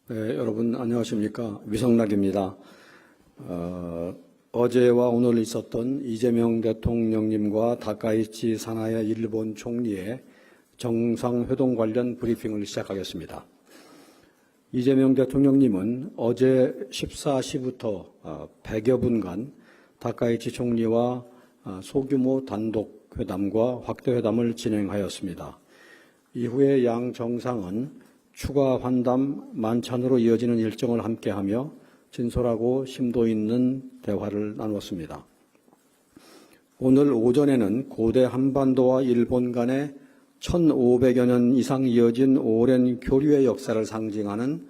네, 여러분 안녕하십니까. 위성락입니다. 어제와 오늘 있었던 이재명 대통령님과 다카이치 사나야 일본 총리의 정상회동 관련 브리핑을 시작하겠습니다. 이재명 대통령님은 어제 14시부터 100여 분간 다카이치 총리와 소규모 단독 회담과 확대 회담을 진행하였습니다. 이후에 양 정상은 추가 환담 만찬으로 이어지는 일정을 함께하며 진솔하고 심도 있는 대화를 나누었습니다. 오늘 오전에는 고대 한반도와 일본 간의 1500여 년 이상 이어진 오랜 교류의 역사를 상징하는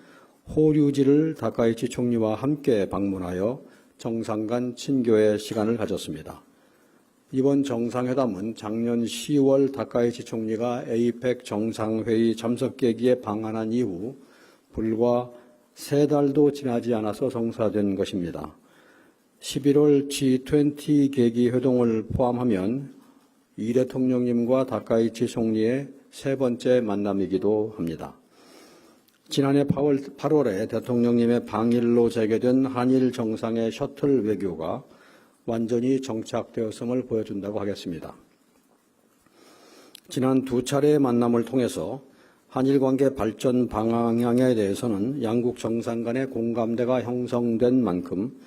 호류지를 다카이치 총리와 함께 방문하여 정상 간 친교의 시간을 가졌습니다. 이번 정상회담은 작년 10월 다카이치 총리가 에이펙 정상회의 참석 계기에 방한한 이후 불과 3달도 지나지 않아서 성사된 것입니다. 11월 G20 계기 회동을 포함하면 이 대통령님과 다카이치 총리의 3번째 만남이기도 합니다. 지난해 8월에 대통령님의 방일로 재개된 한일 정상의 셔틀 외교가 완전히 정착되었음을 보여준다고 하겠습니다. 지난 2차례의 만남을 통해서 한일 관계 발전 방향에 대해서는 양국 정상 간의 공감대가 형성된 만큼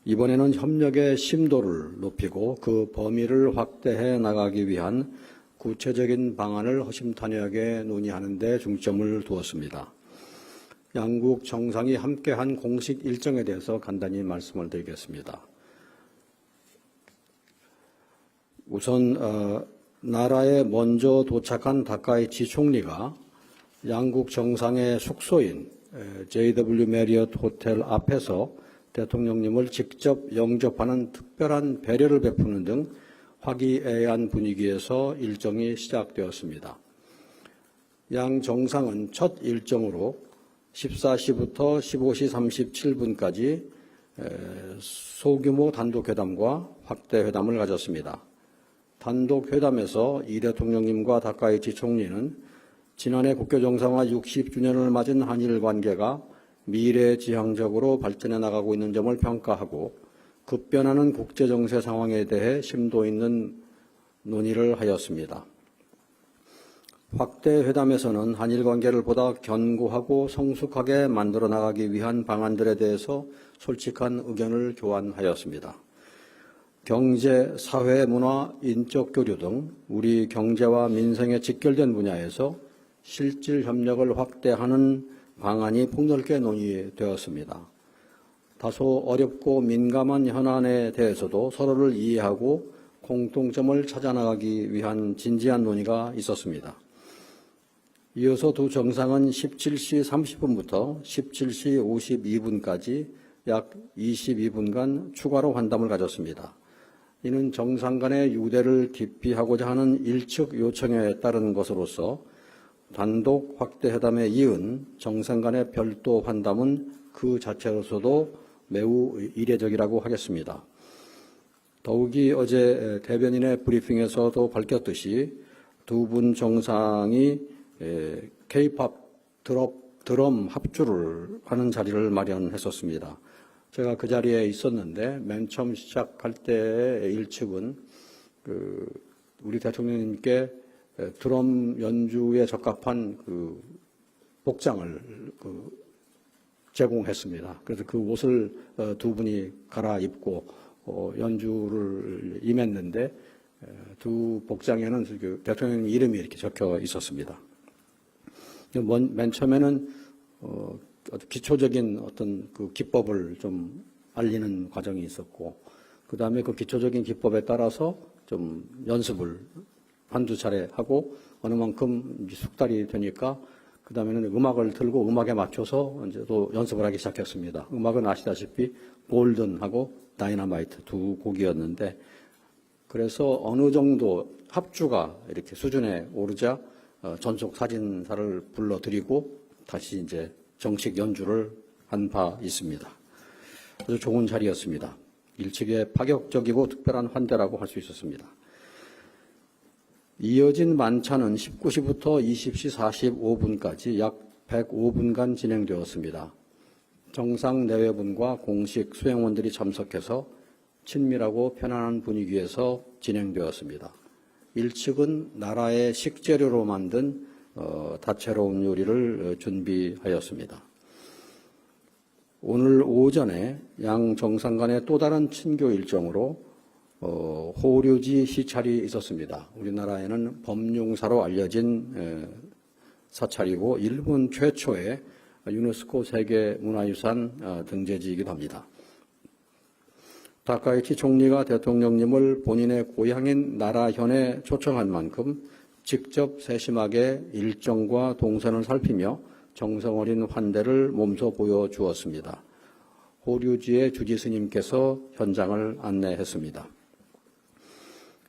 이번에는 협력의 심도를 높이고 그 범위를 확대해 나가기 위한 구체적인 방안을 허심탄회하게 논의하는 데 중점을 두었습니다. 양국 정상이 함께한 공식 일정에 대해서 간단히 말씀을 드리겠습니다. 우선 나라에 먼저 도착한 다카이치 총리가 양국 정상의 숙소인 JW 메리엇 호텔 앞에서 대통령님을 직접 영접하는 특별한 배려를 베푸는 등 화기애애한 분위기에서 일정이 시작되었습니다. 양 정상은 첫 일정으로 14시부터 15시 37분까지 소규모 단독회담과 확대회담을 가졌습니다. 단독회담에서 이 대통령님과 다카이치 총리는 지난해 국교 정상화 60주년을 맞은 한일 관계가 미래지향적으로 발전해 나가고 있는 점을 평가하고 급변하는 국제정세 상황에 대해 심도 있는 논의를 하였습니다. 확대회담에서는 한일 관계를 보다 견고하고 성숙하게 만들어 나가기 위한 방안들에 대해서 솔직한 의견을 교환하였습니다. 경제, 사회, 문화, 인적 교류 등 우리 경제와 민생에 직결된 분야에서 실질 협력을 확대하는 방안이 폭넓게 논의되었습니다. 다소 어렵고 민감한 현안에 대해서도 서로를 이해하고 공통점을 찾아나가기 위한 진지한 논의가 있었습니다. 이어서 두 정상은 17시 30분부터 17시 52분까지 약 22분간 추가로 환담을 가졌습니다. 이는 정상 간의 유대를 깊이 하고자 하는 일측 요청에 따른 것으로서 단독 확대 회담에 이은 정상 간의 별도 환담은 그 자체로서도 매우 이례적이라고 하겠습니다. 더욱이 어제 대변인의 브리핑에서도 밝혔듯이 두 분 정상이 K-팝 드럼 합주를 하는 자리를 마련했었습니다. 제가 그 자리에 있었는데 맨 처음 시작할 때의 일측은 우리 대통령님께 드럼 연주에 적합한 복장을 제공했습니다. 그래서 그 옷을 두 분이 갈아입고 연주를 임했는데 두 복장에는 그 대통령 이름이 이렇게 적혀 있었습니다. 맨 처음에는 아주 기초적인 어떤 그 기법을 좀 알리는 과정이 있었고, 그 다음에 그 기초적인 기법에 따라서 좀 연습을 한두 차례 하고 어느 만큼 숙달이 되니까 그 다음에는 음악을 틀고 음악에 맞춰서 이제 또 연습을 하기 시작했습니다. 음악은 아시다시피 골든하고 다이너마이트 두 곡이었는데, 그래서 어느 정도 합주가 이렇게 수준에 오르자 전속 사진사를 불러드리고 다시 이제 정식 연주를 한 바 있습니다. 아주 좋은 자리였습니다. 일측의 파격적이고 특별한 환대라고 할 수 있었습니다. 이어진 만찬은 19시부터 20시 45분까지 약 105분간 진행되었습니다. 정상 내외분과 공식 수행원들이 참석해서 친밀하고 편안한 분위기에서 진행되었습니다. 1측은 나라의 식재료로 만든 다채로운 요리를 준비하였습니다. 오늘 오전에 양 정상 간의 또 다른 친교 일정으로 호류지 시찰이 있었습니다. 우리나라에는 범용사로 알려진 사찰이고 일본 최초의 유네스코 세계문화유산 등재지이기도 합니다. 다카이치 총리가 대통령님을 본인의 고향인 나라현에 초청한 만큼 직접 세심하게 일정과 동선을 살피며 정성어린 환대를 몸소 보여주었습니다. 호류지의 주지스님께서 현장을 안내했습니다.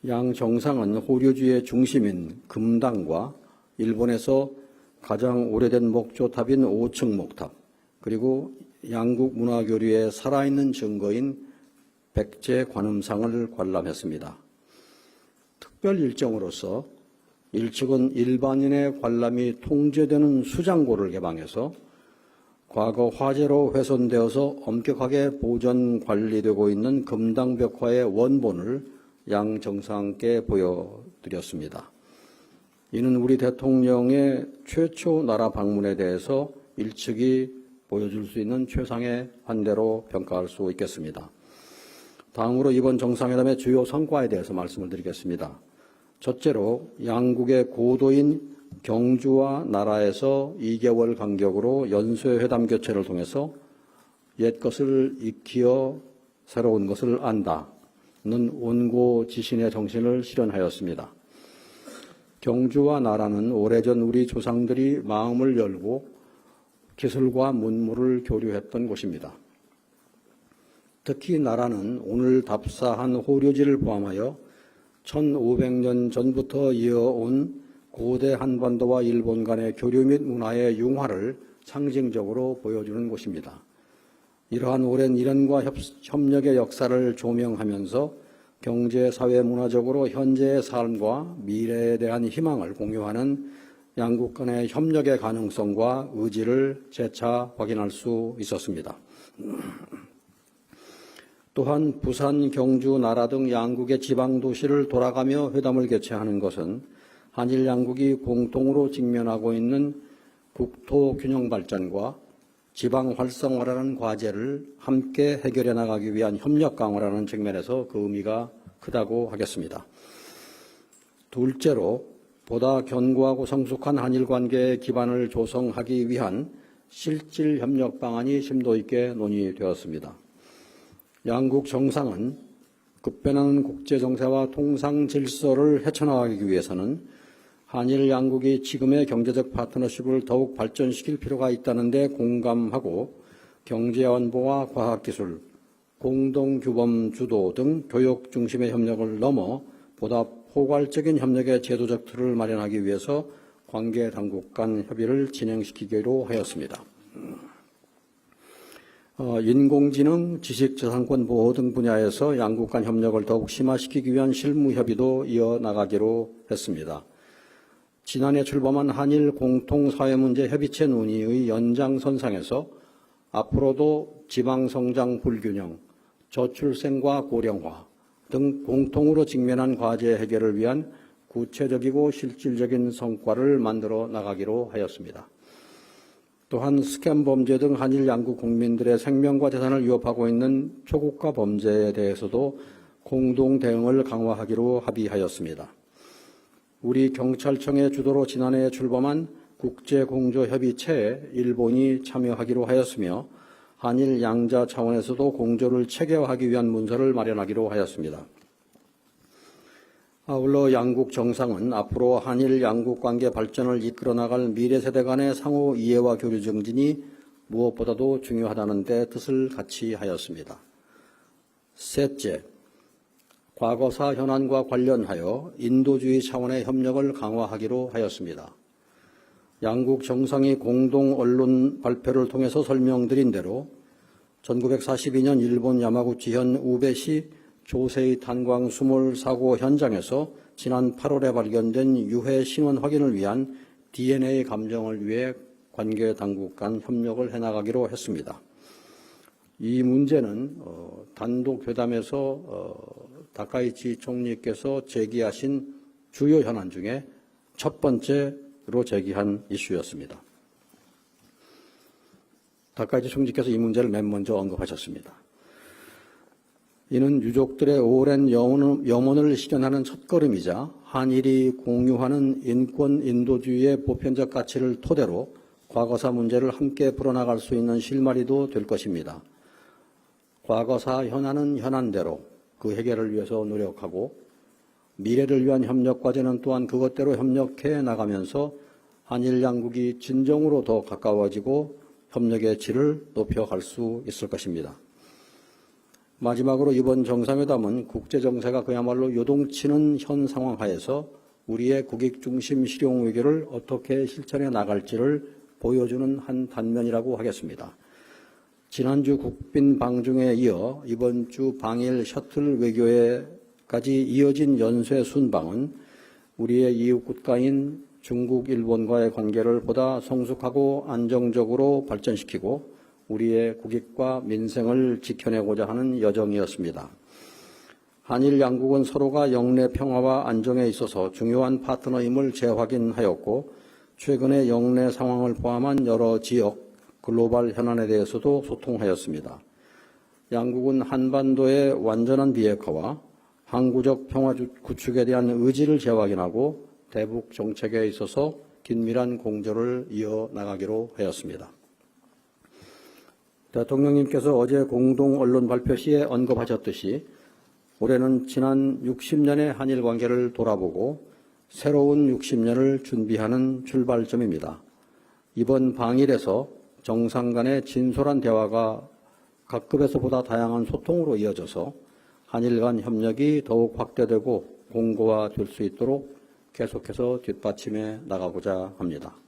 양 정상은 호류지의 중심인 금당과 일본에서 가장 오래된 목조탑인 5층 목탑, 그리고 양국 문화교류의 살아있는 증거인 백제 관음상을 관람했습니다. 특별 일정으로서 1측은 일반인의 관람이 통제되는 수장고를 개방해서 과거 화재로 훼손되어서 엄격하게 보존 관리되고 있는 금당벽화의 원본을 양 정상께 보여드렸습니다. 이는 우리 대통령의 최초 나라 방문에 대해서 1측이 보여줄 수 있는 최상의 환대로 평가할 수 있겠습니다. 다음으로 이번 정상회담의 주요 성과에 대해서 말씀을 드리겠습니다. 첫째로 양국의 고도인 경주와 나라에서 2개월 간격으로 연쇄회담 교체를 통해서 옛 것을 익히어 새로운 것을 안다는 온고지신의 정신을 실현하였습니다. 경주와 나라는 오래전 우리 조상들이 마음을 열고 기술과 문물을 교류했던 곳입니다. 특히 나라는 오늘 답사한 호류지를 포함하여 1500년 전부터 이어온 고대 한반도와 일본 간의 교류 및 문화의 융화를 상징적으로 보여주는 곳입니다. 이러한 오랜 일연과 협력의 역사를 조명하면서 경제, 사회, 문화적으로 현재의 삶과 미래에 대한 희망을 공유하는 양국 간의 협력의 가능성과 의지를 재차 확인할 수 있었습니다. 또한 부산, 경주, 나라 등 양국의 지방도시를 돌아가며 회담을 개최하는 것은 한일 양국이 공통으로 직면하고 있는 국토 균형 발전과 지방 활성화라는 과제를 함께 해결해 나가기 위한 협력 강화라는 측면에서 그 의미가 크다고 하겠습니다. 둘째로 보다 견고하고 성숙한 한일 관계의 기반을 조성하기 위한 실질 협력 방안이 심도 있게 논의되었습니다. 양국 정상은 급변하는 국제 정세와 통상 질서를 헤쳐나가기 위해서는 한일 양국이 지금의 경제적 파트너십을 더욱 발전시킬 필요가 있다는 데 공감하고 경제안보와 과학기술, 공동규범 주도 등 교육 중심의 협력을 넘어 보다 포괄적인 협력의 제도적 틀을 마련하기 위해서 관계 당국 간 협의를 진행시키기로 하였습니다. 인공지능, 지식재산권 보호 등 분야에서 양국 간 협력을 더욱 심화시키기 위한 실무 협의도 이어나가기로 했습니다. 지난해 출범한 한일 공통사회문제 협의체 논의의 연장선상에서 앞으로도 지방성장 불균형, 저출생과 고령화 등 공통으로 직면한 과제 해결을 위한 구체적이고 실질적인 성과를 만들어 나가기로 하였습니다. 또한 스캠 범죄 등 한일 양국 국민들의 생명과 재산을 위협하고 있는 초국가 범죄에 대해서도 공동 대응을 강화하기로 합의하였습니다. 우리 경찰청의 주도로 지난해 출범한 국제공조협의체에 일본이 참여하기로 하였으며 한일 양자 차원에서도 공조를 체계화하기 위한 문서를 마련하기로 하였습니다. 아울러 양국 정상은 앞으로 한일 양국 관계 발전을 이끌어 나갈 미래 세대 간의 상호 이해와 교류 증진이 무엇보다도 중요하다는 데 뜻을 같이 하였습니다. 셋째, 과거사 현안과 관련하여 인도주의 차원의 협력을 강화하기로 하였습니다. 양국 정상이 공동 언론 발표를 통해서 설명드린 대로 1942년 일본 야마구치현 우베시 조세이 탄광 수몰 사고 현장에서 지난 8월에 발견된 유해 신원 확인을 위한 DNA 감정을 위해 관계 당국 간 협력을 해나가기로 했습니다. 이 문제는 단독 회담에서 다카이치 총리께서 제기하신 주요 현안 중에 첫 번째로 제기한 이슈였습니다. 다카이치 총리께서 이 문제를 맨 먼저 언급하셨습니다. 이는 유족들의 오랜 염원을 실현하는 첫걸음이자 한일이 공유하는 인권 인도주의의 보편적 가치를 토대로 과거사 문제를 함께 풀어나갈 수 있는 실마리도 될 것입니다. 과거사 현안은 현안대로 그 해결을 위해서 노력하고 미래를 위한 협력 과제는 또한 그것대로 협력해 나가면서 한일 양국이 진정으로 더 가까워지고 협력의 질을 높여갈 수 있을 것입니다. 마지막으로 이번 정상회담은 국제정세가 그야말로 요동치는 현 상황 하에서 우리의 국익중심 실용 외교를 어떻게 실천해 나갈지를 보여주는 한 단면이라고 하겠습니다. 지난주 국빈 방중에 이어 이번 주 방일 셔틀 외교에까지 이어진 연쇄 순방은 우리의 이웃 국가인 중국, 일본과의 관계를 보다 성숙하고 안정적으로 발전시키고 우리의 국익과 민생을 지켜내고자 하는 여정이었습니다. 한일 양국은 서로가 영내 평화와 안정에 있어서 중요한 파트너임을 재확인하였고 최근의 영내 상황을 포함한 여러 지역, 글로벌 현안에 대해서도 소통하였습니다. 양국은 한반도의 완전한 비핵화와 항구적 평화 구축에 대한 의지를 재확인하고 대북 정책에 있어서 긴밀한 공조를 이어나가기로 하였습니다. 대통령님께서 어제 공동 언론 발표 시에 언급하셨듯이 올해는 지난 60년의 한일 관계를 돌아보고 새로운 60년을 준비하는 출발점입니다. 이번 방일에서 정상 간의 진솔한 대화가 각급에서보다 다양한 소통으로 이어져서 한일 간 협력이 더욱 확대되고 공고화될 수 있도록 계속해서 뒷받침해 나가고자 합니다.